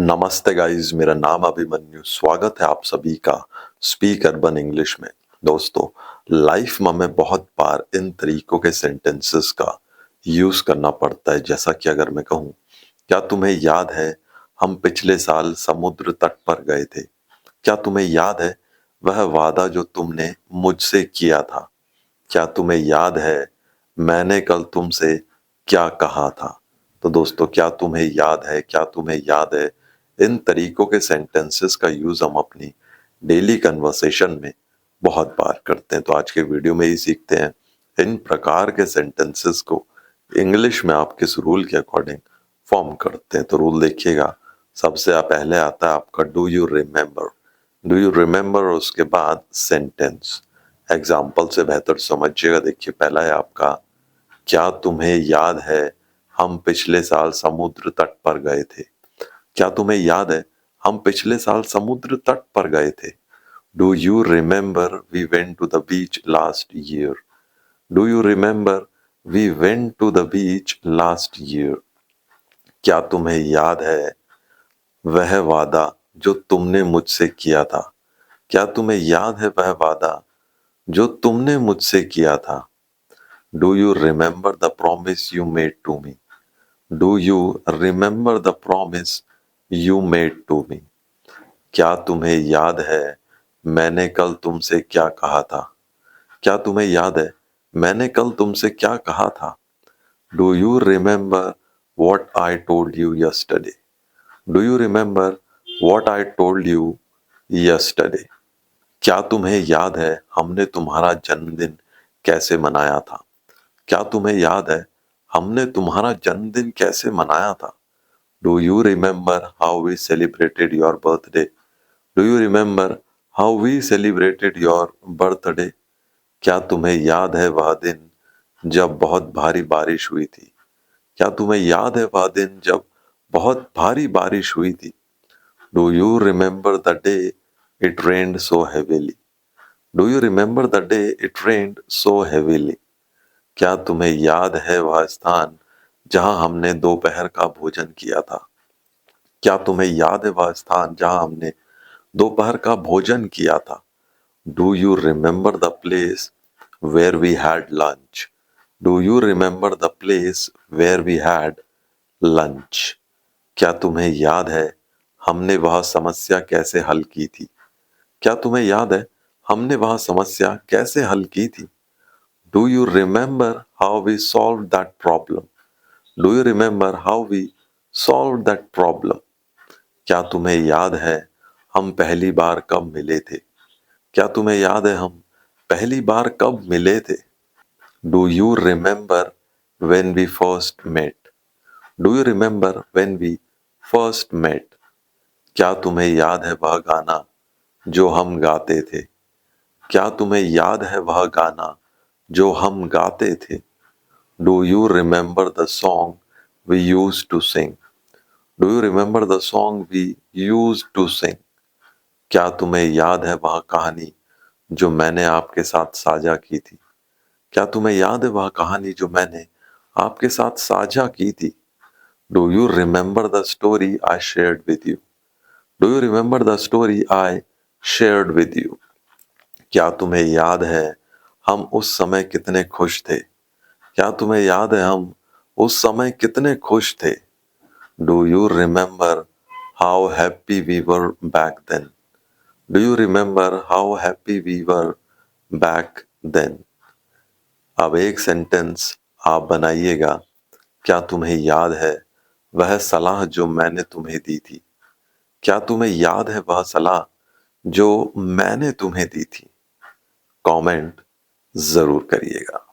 नमस्ते गाइस, मेरा नाम अभिमन्यु। स्वागत है आप सभी का स्पीक अर्बन इंग्लिश में। दोस्तों, लाइफ में हमें बहुत बार इन तरीकों के सेंटेंसेस का यूज करना पड़ता है। जैसा कि अगर मैं कहूँ, क्या तुम्हें याद है हम पिछले साल समुद्र तट पर गए थे? क्या तुम्हें याद है वह वादा जो तुमने मुझसे किया था? क्या तुम्हें याद है मैंने कल तुमसे क्या कहा था? तो दोस्तों, क्या तुम्हें याद है, क्या तुम्हें याद है, इन तरीकों के सेंटेंसेस का यूज हम अपनी डेली कन्वर्सेशन में बहुत बार करते हैं। तो आज के वीडियो में ही सीखते हैं इन प्रकार के सेंटेंसेस को इंग्लिश में आप किस रूल के अकॉर्डिंग फॉर्म करते हैं। तो रूल देखिएगा। सबसे पहले आता है आपका do you remember. Do you remember, उसके बाद सेंटेंस। एग्जाम्पल से बेहतर समझिएगा। देखिए, पहला है आपका, क्या तुम्हें याद है हम पिछले साल समुद्र तट पर गए थे? क्या तुम्हें याद है हम पिछले साल समुद्र तट पर गए थे? Do you remember we went to the beach last year? Do you remember we went to the beach last year? क्या तुम्हें याद है वह वादा जो तुमने मुझसे किया था? क्या तुम्हें याद है वह वादा जो तुमने मुझसे किया था? Do you remember the promise you made to me? Do you remember the promise you made to me? क्या तुम्हें याद है मैंने कल तुमसे क्या कहा था? क्या तुम्हें याद है मैंने कल तुमसे क्या कहा था? Do you remember what I told you yesterday? Do you remember what I told you yesterday? क्या तुम्हें याद है हमने तुम्हारा जन्मदिन कैसे मनाया था? क्या तुम्हें याद है हमने तुम्हारा जन्मदिन कैसे मनाया था? Do you remember how we celebrated your birthday? Do you remember how we celebrated your birthday? क्या तुम्हें याद है वह दिन जब बहुत भारी बारिश हुई थी? क्या तुम्हें याद है वह दिन जब बहुत भारी बारिश हुई थी? Do you remember the day it rained so heavily? Do you remember the day it rained so heavily? क्या तुम्हें याद है वह स्थान जहां हमने दोपहर का भोजन किया था? क्या तुम्हें याद है वह स्थान जहां हमने दोपहर का भोजन किया था? Do you remember the place where we had lunch? Do you remember the place where we had lunch? क्या तुम्हें याद है हमने वह समस्या कैसे हल की थी? क्या तुम्हें याद है हमने वह समस्या कैसे हल की थी? Do you remember how we solve that problem? Do you remember how we solve that problem? क्या तुम्हें याद है हम पहली बार कब मिले थे? क्या तुम्हें याद है हम पहली बार कब मिले थे? Do you remember when we first met? Do you remember when we first met? क्या तुम्हें याद है वह गाना जो हम गाते थे? क्या तुम्हें याद है वह गाना जो हम गाते थे? Do you remember the song we used to sing? Do you remember the song we used to sing? क्या तुम्हें याद है वह कहानी जो मैंने आपके साथ साझा की थी? क्या तुम्हें याद है वह कहानी जो मैंने आपके साथ साझा की थी? Do you remember the story I shared with you? Do you remember the story I shared with you? क्या तुम्हें याद है हम उस समय कितने खुश थे? क्या तुम्हें याद है हम उस समय कितने खुश थे? Do you remember how happy we were back then? Do you remember how happy we were back then? अब एक सेंटेंस आप बनाइएगा। क्या तुम्हें याद है वह सलाह जो मैंने तुम्हें दी थी? क्या तुम्हें याद है वह सलाह जो मैंने तुम्हें दी थी? कमेंट जरूर करिएगा।